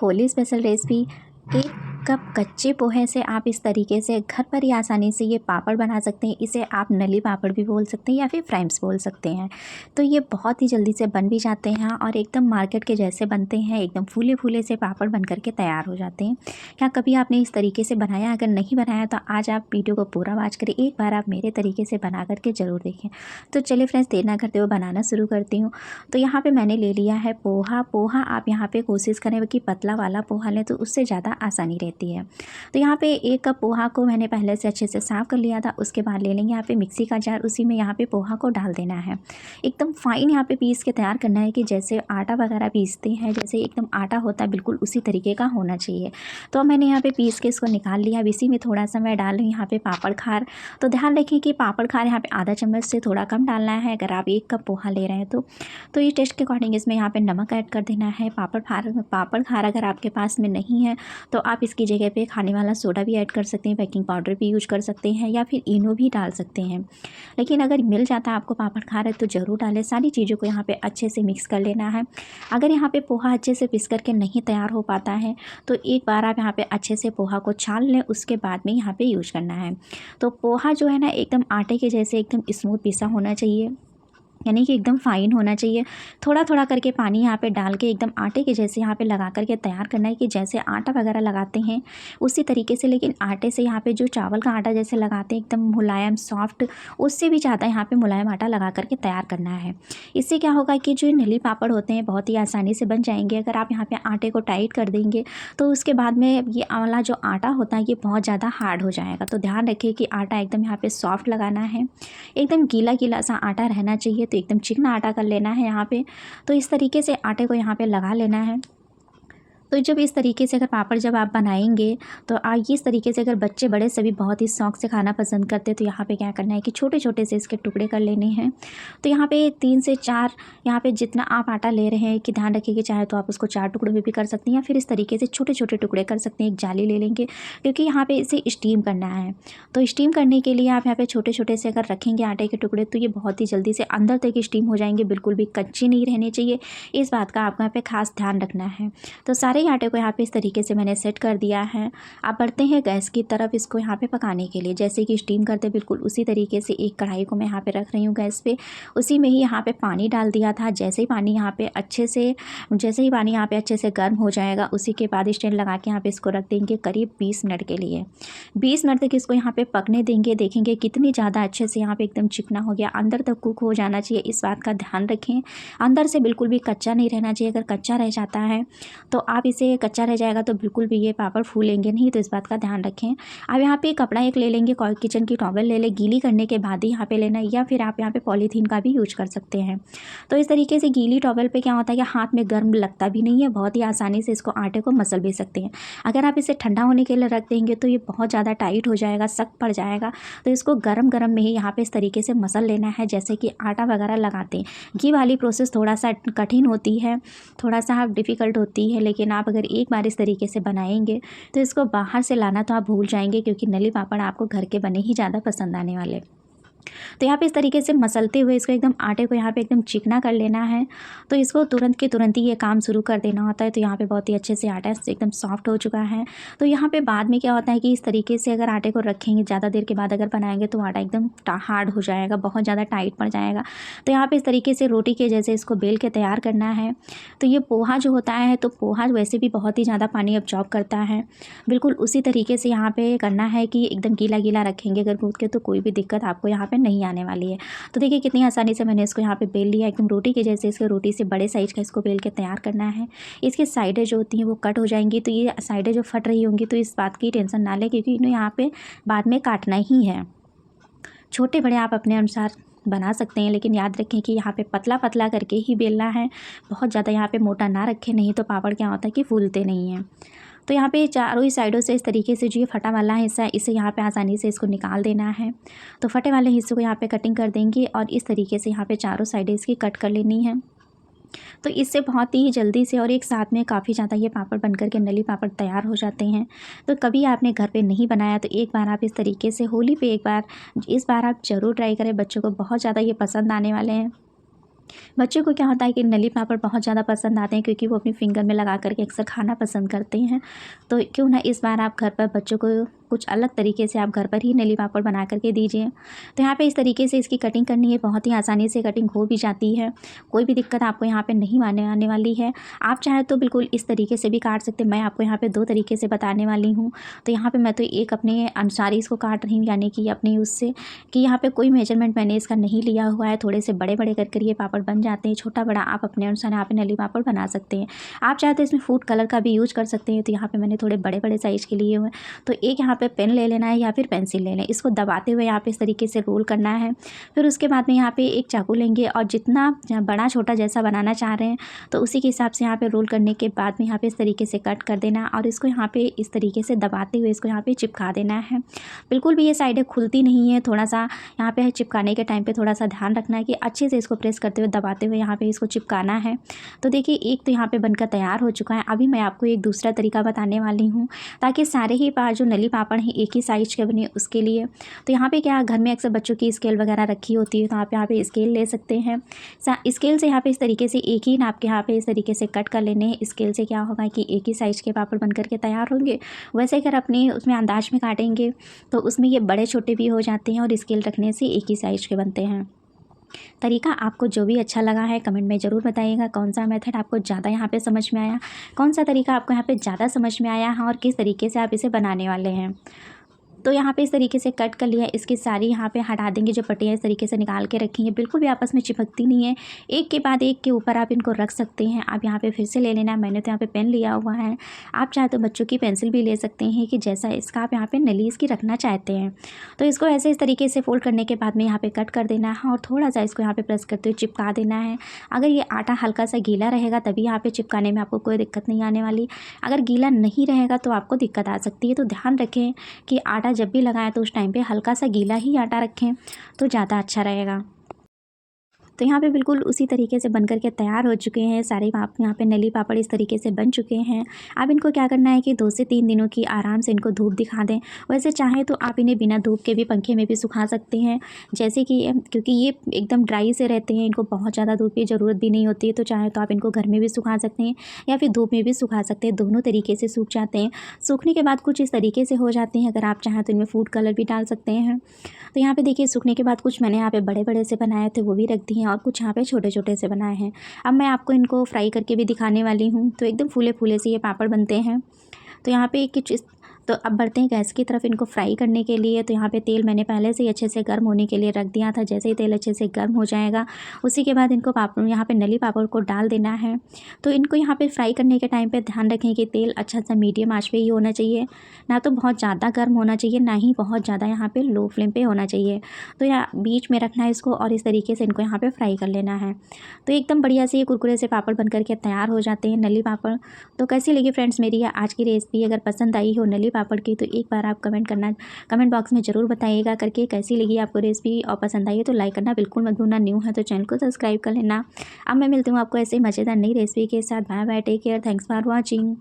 Holi special recipe. 1 cup कच्चे पोहे से आप इस तरीके से घर पर ही आसानी से ये पापड़ बना सकते हैं। इसे आप नली पापड़ भी बोल सकते हैं या फिर फ्राइम्स बोल सकते हैं। तो ये बहुत ही जल्दी से बन भी जाते हैं और एकदम मार्केट के जैसे बनते हैं। एकदम फूले फूले से पापड़ बन करके तैयार हो जाते हैं। क्या कभी आपने इस तरीके से बनाया? अगर नहीं बनाया तो आज आप वीडियो को पूरा वॉच करें। एक बार आप मेरे तरीके से बना करके ज़रूर देखें। तो चलिए फ्रेंड्स, देर ना करते हुए बनाना शुरू करती हूँ। तो यहाँ पे मैंने ले लिया है पोहा। आप यहाँ पे कोशिश करें कि पतला वाला पोहा लें, तो उससे ज़्यादा आसानी रहती है। तो यहाँ पे 1 कप पोहा को मैंने पहले से अच्छे से साफ़ कर लिया था। उसके बाद ले लेंगे यहाँ पे मिक्सी का जार, उसी में यहाँ पे पोहा को डाल देना है। एकदम फाइन यहाँ पे पीस के तैयार करना है कि जैसे आटा वगैरह पीसते हैं, जैसे एकदम आटा होता है बिल्कुल उसी तरीके का होना चाहिए। तो अब मैंने यहाँ पे पीस के इसको निकाल लिया। अब इसी में थोड़ा सा मैं डाल रही हूँ यहाँ पे पापड़ खार। तो ध्यान रखें कि पापड़ खार यहाँ पे आधा चम्मच से थोड़ा कम डालना है अगर आप 1 कप पोहा ले रहे हैं तो ये टेस्ट के अकॉर्डिंग इसमें यहाँ पे नमक ऐड कर देना है। पापड़ खार अगर आपके पास में नहीं है तो आप इसकी जगह पे खाने वाला सोडा भी ऐड कर सकते हैं, बेकिंग पाउडर भी यूज कर सकते हैं या फिर इनो भी डाल सकते हैं। लेकिन अगर मिल जाता है आपको पापड़ खार तो ज़रूर डालें। सारी चीज़ों को यहाँ पे अच्छे से मिक्स कर लेना है। अगर यहाँ पे पोहा अच्छे से पिस करके नहीं तैयार हो पाता है तो एक बार आप यहाँ पे अच्छे से पोहा को छान लें, उसके बाद में यहाँ पे यूज करना है। तो पोहा जो है ना एकदम आटे के जैसे एकदम स्मूथ पिसा होना चाहिए, यानी कि एकदम फाइन होना चाहिए। थोड़ा थोड़ा करके पानी यहाँ पे डाल के एकदम आटे के जैसे यहाँ पे लगा करके तैयार करना है कि जैसे आटा वगैरह लगाते हैं उसी तरीके से। लेकिन आटे से यहाँ पे जो चावल का आटा जैसे लगाते हैं एकदम मुलायम सॉफ्ट, उससे भी ज़्यादा यहाँ पे मुलायम आटा लगा करके तैयार करना है। इससे क्या होगा कि जो नली पापड़ होते हैं बहुत ही आसानी से बन जाएंगे। अगर आप यहाँ पर आटे को टाइट कर देंगे तो उसके बाद में ये वाला जो आटा होता है ये बहुत ज़्यादा हार्ड हो जाएगा। तो ध्यान रखिए कि आटा एकदम यहाँ पर सॉफ्ट लगाना है, एकदम गीला गीला सा आटा रहना चाहिए। तो एकदम चिकना आटा कर लेना है यहाँ पे। तो इस तरीके से आटे को यहाँ पे लगा लेना है। तो जब इस तरीके से अगर पापड़ जब आप बनाएंगे तो इस तरीके से अगर बच्चे बड़े सभी बहुत ही शौक से खाना पसंद करते हैं तो यहाँ पे क्या करना है कि छोटे छोटे से इसके टुकड़े कर लेने हैं। तो यहाँ पे 3 से 4 यहाँ पे जितना आप आटा ले रहे हैं कि ध्यान रखिए कि चाहे तो आप उसको 4 टुकड़ों में भी कर सकते हैं या फिर इस तरीके से छोटे छोटे टुकड़े कर सकते हैं। एक जाली ले लेंगे क्योंकि यहाँ पे इसे स्टीम करना है। तो स्टीम करने के लिए आप यहाँ पे छोटे छोटे से अगर रखेंगे आटे के टुकड़े तो ये बहुत ही जल्दी से अंदर तक स्टीम हो जाएंगे, बिल्कुल भी कच्चे नहीं रहने चाहिए। इस बात का आपको यहाँ पे खास ध्यान रखना है। तो सारे आटे को यहाँ पे इस तरीके से मैंने सेट कर दिया है। आप बढ़ते हैं गैस की तरफ इसको यहाँ पे पकाने के लिए। जैसे कि स्टीम करते बिल्कुल उसी तरीके से एक कढ़ाई को मैं यहाँ पे रख रही हूँ गैस पे। उसी में ही यहाँ पे पानी डाल दिया था। जैसे ही पानी यहाँ पे अच्छे से गर्म हो जाएगा उसी के बाद स्टैंड लगा के यहाँ पे इसको रख देंगे करीब 20 मिनट के लिए। 20 मिनट तक इसको यहाँ पे पकने देंगे। देखेंगे कितनी ज़्यादा अच्छे से यहाँ पे एकदम चिकना हो गया, अंदर तक कुक हो जाना चाहिए। इस बात का ध्यान रखें, अंदर से बिल्कुल भी कच्चा नहीं रहना चाहिए। अगर कच्चा रह जाता है तो आप इसे कच्चा रह जाएगा तो बिल्कुल भी ये पापड़ फूलेंगे नहीं। तो इस बात का ध्यान रखें। अब यहाँ पे कपड़ा एक ले लेंगे, किचन की टॉवल ले लें, गीली करने के बाद ही यहाँ पे लेना है या फिर आप यहाँ पे पॉलीथीन का भी यूज कर सकते हैं। तो इस तरीके से गीली टॉवल पे क्या होता है कि हाथ में गर्म लगता भी नहीं है, बहुत ही आसानी से इसको आटे को मसल भी सकते हैं। अगर आप इसे ठंडा होने के लिए रख देंगे तो ये बहुत ज़्यादा टाइट हो जाएगा, सख्त पड़ जाएगा। तो इसको गरम गरम में ही यहाँ पे इस तरीके से मसल लेना है जैसे कि आटा वगैरह लगाते हैं। घी वाली प्रोसेस थोड़ा सा कठिन होती है, थोड़ा सा डिफ़िकल्ट होती है, लेकिन आप अगर एक बार इस तरीके से बनाएंगे तो इसको बाहर से लाना तो आप भूल जाएंगे क्योंकि नली पापड़ आपको घर के बने ही ज़्यादा पसंद आने वाले। तो यहाँ पे इस तरीके से मसलते हुए इसको एकदम आटे को यहाँ पे एकदम चिकना कर लेना है। तो इसको तुरंत के तुरंत ही ये काम शुरू कर देना होता है। तो यहाँ पे बहुत ही अच्छे से आटा एकदम सॉफ्ट हो चुका है। तो यहाँ पे बाद में क्या होता है कि इस तरीके से अगर आटे को रखेंगे ज़्यादा देर के बाद अगर बनाएंगे तो आटा एकदम हार्ड हो जाएगा, बहुत ज़्यादा टाइट पड़ जाएगा। तो यहाँ पर इस तरीके से रोटी के जैसे इसको बेल के तैयार करना है। तो ये पोहा जो होता है तो पोहा वैसे भी बहुत ही ज़्यादा पानी अब्जॉर्ब करता है, बिल्कुल उसी तरीके से यहाँ पे करना है कि एकदम गीला गीला रखेंगे अगर गूँथ के तो कोई भी दिक्कत आपको यहाँ पे नहीं आने वाली है। तो देखिए कितनी आसानी से मैंने इसको यहाँ पे बेल लिया, एकदम रोटी के जैसे। इसके रोटी से बड़े साइज का इसको बेल के तैयार करना है। इसकी साइडें जो होती हैं वो कट हो जाएंगी, तो ये साइडें जो फट रही होंगी तो इस बात की टेंशन ना लें क्योंकि इन्हें यहाँ पे बाद में काटना ही है। छोटे बड़े आप अपने अनुसार बना सकते हैं, लेकिन याद रखें कि यहाँ पे पतला पतला करके ही बेलना है, बहुत ज़्यादा यहाँ पे मोटा ना रखें, नहीं तो पापड़ क्या होता है कि फूलते नहीं हैं। तो यहाँ पे चारों ही साइडों से इस तरीके से जो ये फटा वाला हिस्सा है इसे यहाँ पे आसानी से इसको निकाल देना है। तो फटे वाले हिस्से को यहाँ पे कटिंग कर देंगे और इस तरीके से यहाँ पे चारों साइडें इसकी कट कर लेनी है। तो इससे बहुत ही जल्दी से और एक साथ में काफ़ी ज़्यादा ये पापड़ बन कर के नली पापड़ तैयार हो जाते हैं। तो कभी आपने घर पे नहीं बनाया तो एक बार आप इस तरीके से होली पे इस बार आप ज़रूर ट्राई करें, बच्चों को बहुत ज़्यादा ये पसंद आने वाले हैं। बच्चों को क्या होता है कि नली पापड़ बहुत ज़्यादा पसंद आते हैं, क्योंकि वो अपनी फिंगर में लगा करके अक्सर खाना पसंद करते हैं। तो क्यों ना इस बार आप घर पर बच्चों को कुछ अलग तरीके से आप घर पर ही नली पापड़ बना करके दीजिए। तो यहाँ पे इस तरीके से इसकी कटिंग करनी है, बहुत ही आसानी से कटिंग हो भी जाती है, कोई भी दिक्कत आपको यहाँ पे नहीं आने वाली है। आप चाहे तो बिल्कुल इस तरीके से भी काट सकते हैं। मैं आपको यहाँ पे 2 तरीके से बताने वाली हूँ। तो यहाँ पे मैं तो एक अपने अनुसार ही इसको काट रही हूँ, यानी कि अपनी उससे कि यहाँ पे कोई मेजरमेंट मैंने इसका नहीं लिया हुआ है। थोड़े से बड़े बड़े कर ये पापड़ बन जाते हैं, छोटा बड़ा आप अपने अनुसार यहाँ पे नली पापड़ बना सकते हैं। आप चाहे तो इसमें फूड कलर का भी यूज़ कर सकते हैं। तो यहाँ पे मैंने थोड़े बड़े बड़े साइज़ के लिए हुए। तो एक यहाँ पे पेन ले लेना है या फिर पेंसिल ले लें, इसको दबाते हुए यहाँ पे इस तरीके से रोल करना है। फिर उसके बाद में यहाँ पे एक चाकू लेंगे और जितना बड़ा छोटा जैसा बनाना चाह रहे हैं तो उसी के हिसाब से यहाँ पे रोल करने के बाद में यहाँ पे इस तरीके से कट कर देना और इसको यहाँ पे इस तरीके से दबाते हुए इसको यहाँ पे चिपका देना है। बिल्कुल भी ये साइडें खुलती नहीं है, थोड़ा सा यहाँ पे चिपकाने के टाइम पे थोड़ा सा ध्यान रखना है कि अच्छे से इसको प्रेस करते हुए दबाते हुए यहाँ पे इसको चिपकाना है। तो देखिए एक तो यहाँ पे बनकर तैयार हो चुका है। अभी मैं आपको एक दूसरा तरीका बताने वाली हूँ, ताकि सारे ही जो नली पापड़ हैं एक ही साइज के बने उसके लिए। तो यहाँ पे क्या घर में अक्सर बच्चों की स्केल वगैरह रखी होती है, तो आप यहाँ पे स्केल ले सकते हैं। स्केल से यहाँ पे इस तरीके से एक ही नाप के यहाँ पे इस तरीके से कट कर लेने हैं। स्केल से क्या होगा कि एक ही साइज़ के पापड़ बन करके तैयार होंगे। वैसे अगर अपने उसमें अंदाज में काटेंगे तो उसमें ये बड़े छोटे भी हो जाते हैं और स्केल रखने से एक ही साइज़ के बनते हैं। तरीका आपको जो भी अच्छा लगा है कमेंट में ज़रूर बताइएगा। कौन सा मेथड आपको ज़्यादा यहाँ पे समझ में आया, कौन सा तरीका आपको यहाँ पे ज़्यादा समझ में आया है और किस तरीके से आप इसे बनाने वाले हैं। तो यहाँ पे इस तरीके से कट कर लिया, इसकी सारी यहाँ पे हटा देंगे जो पट्टियाँ इस तरीके से निकाल के रखी हैं, बिल्कुल भी आपस में चिपकती नहीं है। एक के बाद एक के ऊपर आप इनको रख सकते हैं। आप यहाँ पे फिर से ले लेना, मैंने तो यहाँ पे पेन लिया हुआ है, आप चाहे तो बच्चों की पेंसिल भी ले सकते हैं कि जैसा इसका आप यहाँ पे नली इसकी रखना चाहते हैं। तो इसको ऐसे इस तरीके से फोल्ड करने के बाद में यहाँ पे कट कर देना है और थोड़ा सा इसको यहाँ पे प्रेस करते हुए चिपका देना है। अगर ये आटा हल्का सा गीला रहेगा तभी यहाँ पे चिपकाने में आपको कोई दिक्कत नहीं आने वाली। अगर गीला नहीं रहेगा तो आपको दिक्कत आ सकती है। तो ध्यान रखें कि आटा जब भी लगाएं तो उस टाइम पे हल्का सा गीला ही आटा रखें तो ज़्यादा अच्छा रहेगा। तो यहाँ पे बिल्कुल उसी तरीके से बनकर के तैयार हो चुके हैं सारे यहाँ पे नली पापड़ इस तरीके से बन चुके हैं। अब इनको क्या करना है कि 2 से 3 दिनों की आराम से इनको धूप दिखा दें। वैसे चाहे तो आप इन्हें बिना धूप के भी पंखे में भी सुखा सकते हैं, जैसे कि क्योंकि ये एकदम ड्राई से रहते हैं, इनको बहुत ज़्यादा धूप की ज़रूरत भी नहीं होती है। तो चाहे तो आप इनको घर में भी सुखा सकते हैं या फिर धूप में भी सुखा सकते हैं, दोनों तरीके से सूख जाते हैं। सूखने के बाद कुछ इस तरीके से हो जाते हैं। अगर आप चाहें तो इनमें फूड कलर भी डाल सकते हैं। तो यहाँ पे देखिए सूखने के बाद कुछ मैंने यहाँ पे बड़े बड़े से बनाए थे वो भी रख दिए हैं और कुछ यहाँ पे छोटे छोटे से बनाए हैं। अब मैं आपको इनको फ्राई करके भी दिखाने वाली हूँ। तो एकदम फूले फूले से ये पापड़ बनते हैं। तो यहाँ पे कुछ तो अब बढ़ते हैं गैस की तरफ इनको फ्राई करने के लिए। तो यहाँ पे तेल मैंने पहले से ही अच्छे से गर्म होने के लिए रख दिया था। जैसे ही तेल अच्छे से गर्म हो जाएगा उसी के बाद इनको पापड़ यहाँ पे नली पापड़ को डाल देना है। तो इनको यहाँ पे फ्राई करने के टाइम पे ध्यान रखें कि तेल अच्छा सा मीडियम आंच पे ही होना चाहिए, ना तो बहुत ज़्यादा गर्म होना चाहिए, ना ही बहुत ज़्यादा यहाँ पे लो फ्लेम पे होना चाहिए। तो यहाँ बीच में रखना है इसको और इस तरीके से इनको यहाँ पे फ्राई कर लेना है। तो एकदम बढ़िया से ये कुरकुरे से पापड़ बन करके तैयार हो जाते हैं नली पापड़। तो कैसी लगी फ्रेंड्स मेरी आज की रेसिपी? अगर पसंद आई हो नली पापड़ की तो एक बार आप कमेंट बॉक्स में ज़रूर बताइएगा करके कैसी लगी आपको रेसिपी, और पसंद आई है तो लाइक करना बिल्कुल मत भूलना। न्यू है तो चैनल को सब्सक्राइब कर लेना। अब मैं मिलती हूँ आपको ऐसे ही मज़ेदार नई रेसिपी के साथ। Bye bye, take care, thanks for watching.